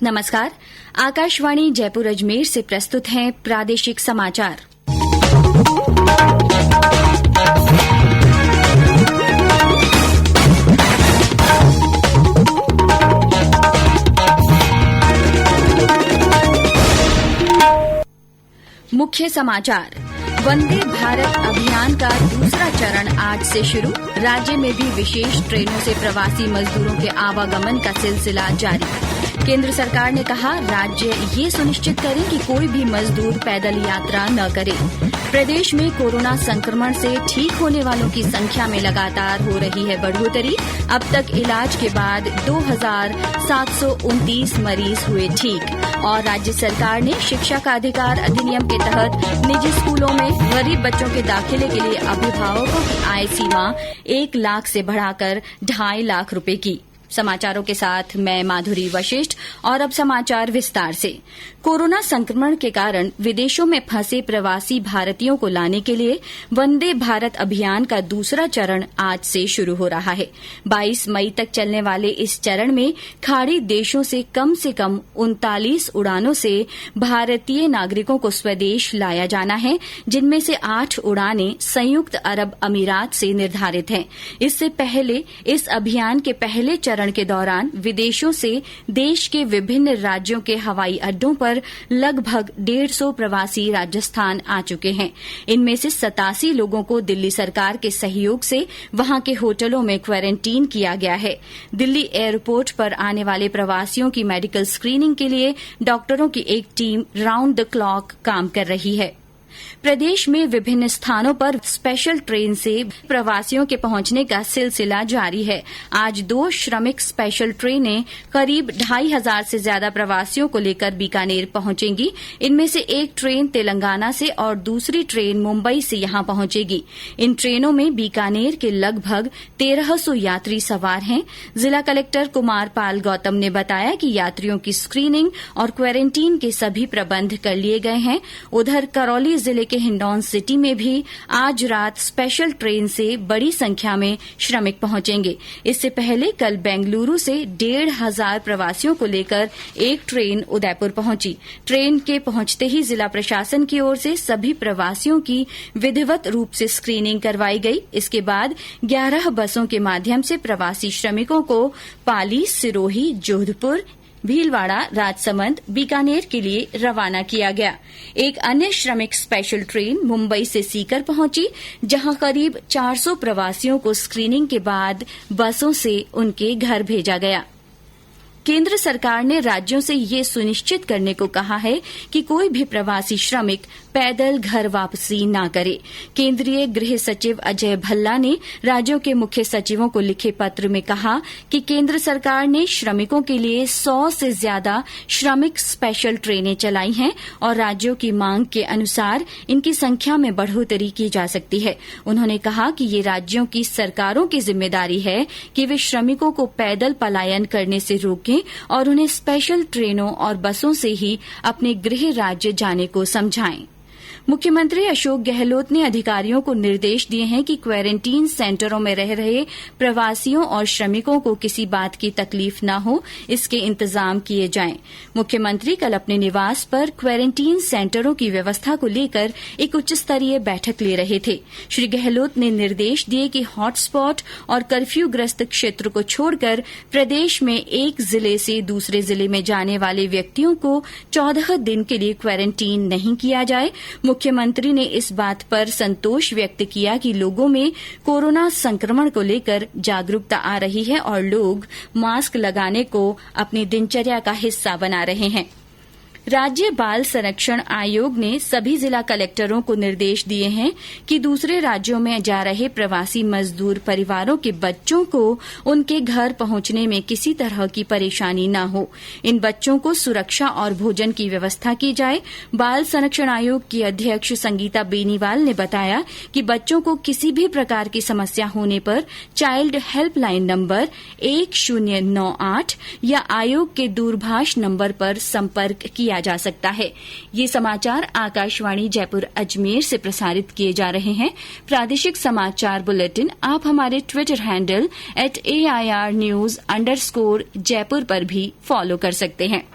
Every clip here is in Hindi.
नमस्कार। आकाशवाणी जयपुर अजमेर से प्रस्तुत हैं प्रादेशिक समाचार। मुख्य समाचार। वंदे भारत अभियान का दूसरा चरण आज से शुरू। राज्य में भी विशेष ट्रेनों से प्रवासी मजदूरों के आवागमन का सिलसिला जारी। केंद्र सरकार ने कहा, राज्य ये सुनिश्चित करें कि कोई भी मजदूर पैदल यात्रा न करे। प्रदेश में कोरोना संक्रमण से ठीक होने वालों की संख्या में लगातार हो रही है बढ़ोतरी। अब तक इलाज के बाद 2,729 मरीज हुए ठीक। और राज्य सरकार ने शिक्षा का अधिकार अधिनियम के तहत निजी स्कूलों में गरीब बच्चों के दाखिले के लिए अभिभावकों की आय सीमा 1 लाख से बढ़ाकर 2.5 लाख रुपए की। समाचारों के साथ मैं माधुरी वशिष्ठ। और अब समाचार विस्तार से। कोरोना संक्रमण के कारण विदेशों में फंसे प्रवासी भारतीयों को लाने के लिए वंदे भारत अभियान का दूसरा चरण आज से शुरू हो रहा है। 22 मई तक चलने वाले इस चरण में खाड़ी देशों से कम 39 उड़ानों से भारतीय नागरिकों को स्वदेश लाया जाना है, जिनमें से 8 उड़ानें संयुक्त अरब अमीरात से निर्धारित हैं। इससे पहले इस अभियान के पहले चरण के दौरान विदेशों से देश के विभिन्न राज्यों के हवाई अड्डों पर लगभग 150 प्रवासी राजस्थान आ चुके हैं। इनमें से 87 लोगों को दिल्ली सरकार के सहयोग से वहां के होटलों में क्वारंटीन किया गया है। दिल्ली एयरपोर्ट पर आने वाले प्रवासियों की मेडिकल स्क्रीनिंग के लिए डॉक्टरों की एक टीम राउंड द क्लॉक काम कर रही है। प्रदेश में विभिन्न स्थानों पर स्पेशल ट्रेन से प्रवासियों के पहुंचने का सिलसिला जारी है। आज 2 श्रमिक स्पेशल ट्रेनें करीब 2,500 से ज्यादा प्रवासियों को लेकर बीकानेर पहुंचेंगी। इनमें से एक ट्रेन तेलंगाना से और दूसरी ट्रेन मुंबई से यहां पहुंचेगी। इन ट्रेनों में बीकानेर के लगभग 1300 यात्री सवार हैं। जिला कलेक्टर कुमार पाल गौतम ने बताया कि यात्रियों की स्क्रीनिंग और क्वारंटीन के सभी प्रबंध कर लिए गए हैं। उधर करौली जिले के हिंडौन सिटी में भी आज रात स्पेशल ट्रेन से बड़ी संख्या में श्रमिक पहुंचेंगे। इससे पहले कल बेंगलुरु से 1,500 प्रवासियों को लेकर एक ट्रेन उदयपुर पहुंची। ट्रेन के पहुंचते ही जिला प्रशासन की ओर से सभी प्रवासियों की विधिवत रूप से स्क्रीनिंग करवाई गई। इसके बाद 11 बसों के माध्यम से प्रवासी श्रमिकों को पाली, सिरोही, जोधपुर, भीलवाड़ा, राजसमंद, बीकानेर के लिए रवाना किया गया। एक अन्य श्रमिक स्पेशल ट्रेन मुंबई से सीकर पहुंची, जहां करीब 400 प्रवासियों को स्क्रीनिंग के बाद बसों से उनके घर भेजा गया। केंद्र सरकार ने राज्यों से ये सुनिश्चित करने को कहा है कि कोई भी प्रवासी श्रमिक पैदल घर वापसी न करे। केंद्रीय गृह सचिव अजय भल्ला ने राज्यों के मुख्य सचिवों को लिखे पत्र में कहा कि केंद्र सरकार ने श्रमिकों के लिए 100 से ज्यादा श्रमिक स्पेशल ट्रेनें चलाई हैं और राज्यों की मांग के अनुसार इनकी संख्या में बढ़ोतरी की जा सकती है। उन्होंने कहा कि ये राज्यों की सरकारों की जिम्मेदारी है कि वे श्रमिकों को पैदल पलायन करने से रोकें और उन्हें स्पेशल ट्रेनों और बसों से ही अपने गृह राज्य जाने को समझाएं। मुख्यमंत्री अशोक गहलोत ने अधिकारियों को निर्देश दिए हैं कि क्वारंटीन सेंटरों में रह रहे प्रवासियों और श्रमिकों को किसी बात की तकलीफ न हो, इसके इंतजाम किए जाएं। मुख्यमंत्री कल अपने निवास पर क्वारंटीन सेंटरों की व्यवस्था को लेकर एक उच्च स्तरीय बैठक ले रहे थे। श्री गहलोत ने निर्देश दिए कि हॉटस्पॉट और कर्फ्यूग्रस्त क्षेत्र को छोड़कर प्रदेश में एक जिले से दूसरे जिले में जाने वाले व्यक्तियों को 14 दिन के लिए क्वारंटीन नहीं किया जाए। मुख्यमंत्री ने इस बात पर संतोष व्यक्त किया कि लोगों में कोरोना संक्रमण को लेकर जागरूकता आ रही है और लोग मास्क लगाने को अपनी दिनचर्या का हिस्सा बना रहे हैं। राज्य बाल संरक्षण आयोग ने सभी जिला कलेक्टरों को निर्देश दिए हैं कि दूसरे राज्यों में जा रहे प्रवासी मजदूर परिवारों के बच्चों को उनके घर पहुंचने में किसी तरह की परेशानी न हो। इन बच्चों को सुरक्षा और भोजन की व्यवस्था की जाए। बाल संरक्षण आयोग की अध्यक्ष संगीता बेनीवाल ने बताया कि बच्चों को किसी भी प्रकार की समस्या होने पर चाइल्ड हेल्पलाइन नंबर 1098 या आयोग के दूरभाष नंबर पर संपर्क किया जा सकता है। ये समाचार आकाशवाणी जयपुर अजमेर से प्रसारित किए जा रहे हैं। प्रादेशिक समाचार बुलेटिन आप हमारे ट्विटर हैंडल @AIR News_Jaipur पर भी फॉलो कर सकते हैं।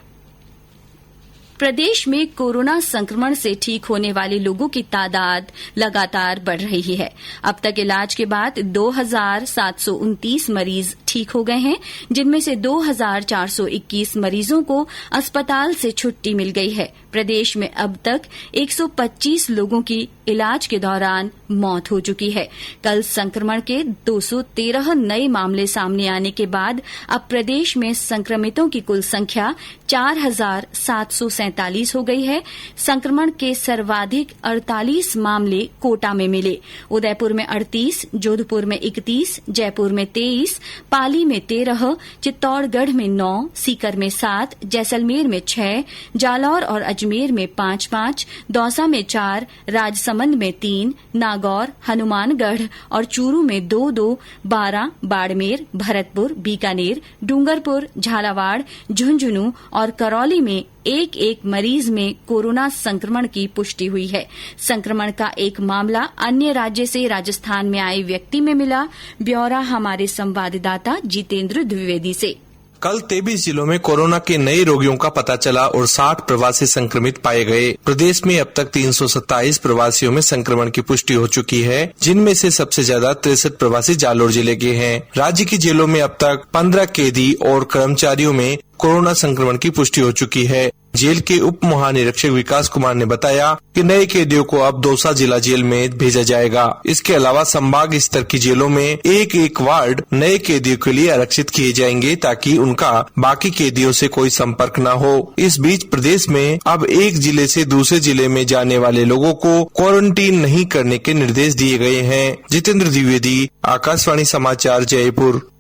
प्रदेश में कोरोना संक्रमण से ठीक होने वाले लोगों की तादाद लगातार बढ़ रही है। अब तक इलाज के बाद 2,729 मरीज ठीक हो गए हैं, जिनमें से 2,421 मरीजों को अस्पताल से छुट्टी मिल गई है। प्रदेश में अब तक 125 लोगों की इलाज के दौरान मौत हो चुकी है। कल संक्रमण के 213 नए मामले सामने आने के बाद अब प्रदेश में संक्रमितों की कुल संख्या 4,747 हो गई है। संक्रमण के सर्वाधिक 48 मामले कोटा में मिले। उदयपुर में 38, जोधपुर में 31, जयपुर में 23, पाली में 13, चित्तौड़गढ़ में 9, सीकर में 7, जैसलमेर में 6, जालौर और अजमेर में 5-5, दौसा में 4, राजसमंद में 3, नागौर, हनुमानगढ़ और चूरू में 2-2, बारां, बाड़मेर, भरतपुर, बीकानेर, डूंगरपुर, झालावाड़, झुंझुनू और करौली में एक मरीज में कोरोना संक्रमण की पुष्टि हुई है। संक्रमण का एक मामला अन्य राज्य से राजस्थान में आए व्यक्ति में मिला। ब्यौरा हमारे संवाददाता जितेंद्र द्विवेदी से। कल 23 जिलों में कोरोना के नए रोगियों का पता चला और 60 प्रवासी संक्रमित पाए गए। प्रदेश में अब तक 327 प्रवासियों में संक्रमण की पुष्टि हो चुकी है, जिनमें से सबसे ज्यादा 63 प्रवासी जालोर जिले के हैं। राज्य की जेलों में अब तक 15 कैदी और कर्मचारियों में कोरोना संक्रमण की पुष्टि हो चुकी है। जेल के उप महानिरीक्षक विकास कुमार ने बताया कि नए कैदियों को अब दौसा जिला जेल में भेजा जाएगा। इसके अलावा संभाग स्तर की जेलों में एक वार्ड नए कैदियों के लिए आरक्षित किए जाएंगे, ताकि उनका बाकी कैदियों से कोई संपर्क न हो। इस बीच प्रदेश में अब एक जिले से दूसरे जिले में जाने वाले लोगों को क्वारंटीन नहीं करने के निर्देश दिए गए हैं। जितेंद्र द्विवेदी, आकाशवाणी समाचार, जयपुर।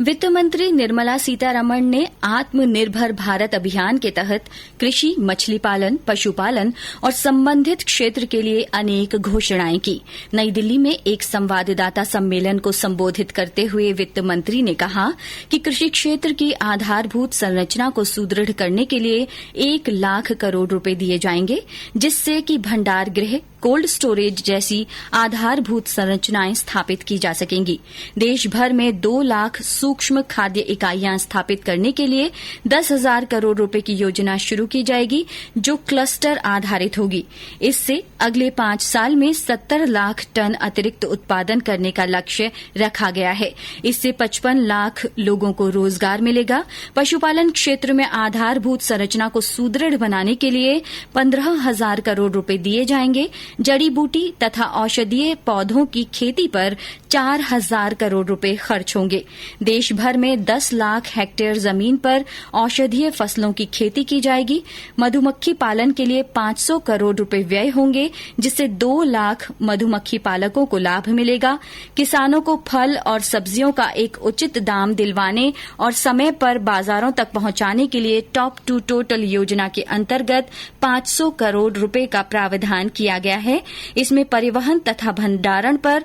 वित्त मंत्री निर्मला सीतारमण ने आत्मनिर्भर भारत अभियान के तहत कृषि, मछली पालन, पशुपालन और संबंधित क्षेत्र के लिए अनेक घोषणाएं की। नई दिल्ली में एक संवाददाता सम्मेलन को संबोधित करते हुए वित्त मंत्री ने कहा कि कृषि क्षेत्र की आधारभूत संरचना को सुदृढ़ करने के लिए 1 लाख करोड़ रुपए दिए जाएंगे, जिससे कि भंडार गृह, कोल्ड स्टोरेज जैसी आधारभूत संरचनाएं स्थापित की जा सकेंगी। देश भर में 2 लाख सूक्ष्म खाद्य इकाइयां स्थापित करने के लिए 10,000 करोड़ रुपए की योजना शुरू की जाएगी, जो क्लस्टर आधारित होगी। इससे अगले 5 साल में 70 लाख टन अतिरिक्त उत्पादन करने का लक्ष्य रखा गया है। इससे 55 लाख लोगों को रोजगार मिलेगा। पशुपालन क्षेत्र में आधारभूत संरचना को सुदृढ़ बनाने के लिए 15,000 करोड़ रुपए दिए जाएंगे। जड़ी बूटी तथा औषधीय पौधों की खेती पर 4,000 करोड़ रुपए खर्च होंगे। देश भर में 10 लाख हेक्टेयर जमीन पर औषधीय फसलों की खेती की जाएगी। मधुमक्खी पालन के लिए 500 करोड़ रुपए व्यय होंगे, जिससे 2 लाख मधुमक्खी पालकों को लाभ मिलेगा। किसानों को फल और सब्जियों का एक उचित दाम दिलवाने और समय पर बाजारों तक पहुंचाने के लिए टॉप टू टोटल योजना के अंतर्गत 500 करोड़ रुपए का प्रावधान किया गया है। इसमें परिवहन तथा भंडारण पर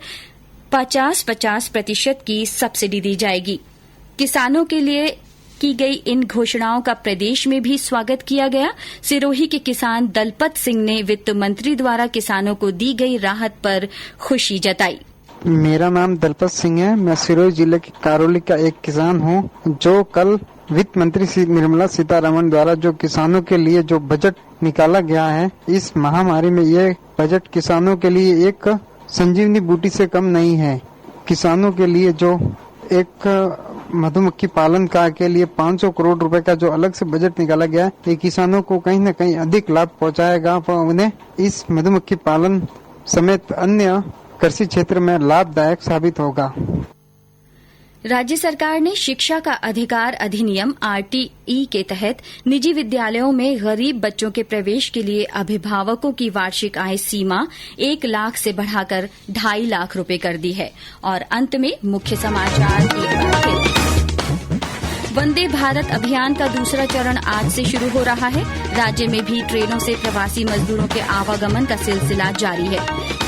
50-50% की सब्सिडी दी जाएगी। किसानों के लिए की गई इन घोषणाओं का प्रदेश में भी स्वागत किया गया। सिरोही के किसान दलपत सिंह ने वित्त मंत्री द्वारा किसानों को दी गई राहत पर खुशी जताई। मेरा नाम दलपत सिंह है। मैं सिरोही जिले के करौली का एक किसान हूँ। जो कल वित्त मंत्री निर्मला सीतारमण द्वारा जो किसानों के लिए जो बजट निकाला गया है, इस महामारी में ये बजट किसानों के लिए एक संजीवनी बूटी से कम नहीं है। किसानों के लिए जो एक मधुमक्खी पालन का के लिए 500 करोड़ रुपए का जो अलग से बजट निकाला गया है, ये किसानों को कहीं न कहीं अधिक लाभ पहुंचाएगा। उन्हें इस मधुमक्खी पालन समेत अन्य कृषि क्षेत्र में लाभदायक साबित होगा। राज्य सरकार ने शिक्षा का अधिकार अधिनियम RTE के तहत निजी विद्यालयों में गरीब बच्चों के प्रवेश के लिए अभिभावकों की वार्षिक आय सीमा 1 लाख से बढ़ाकर 2.5 लाख रुपए कर दी है। और अंत में मुख्य समाचार एक बार फिर। वंदे भारत अभियान का दूसरा चरण आज से शुरू हो रहा है। राज्य में भी ट्रेनों से प्रवासी मजदूरों के आवागमन का सिलसिला जारी है।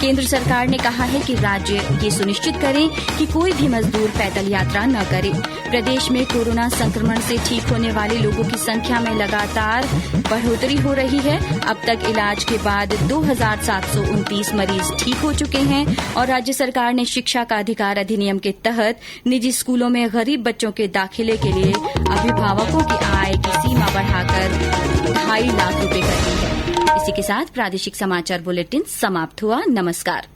केंद्र सरकार ने कहा है कि राज्य ये सुनिश्चित करें कि कोई भी मजदूर पैदल यात्रा न करे। प्रदेश में कोरोना संक्रमण से ठीक होने वाले लोगों की संख्या में लगातार बढ़ोतरी हो रही है। अब तक इलाज के बाद 2,729 मरीज ठीक हो चुके हैं। और राज्य सरकार ने शिक्षा का अधिकार अधिनियम के तहत निजी स्कूलों में गरीब बच्चों के दाखिले के लिए अभिभावकों की आय की सीमा बढ़ाकर 2.5 लाख रुपए कर दी है। इसी के साथ प्रादेशिक समाचार बुलेटिन समाप्त हुआ। नमस्कार।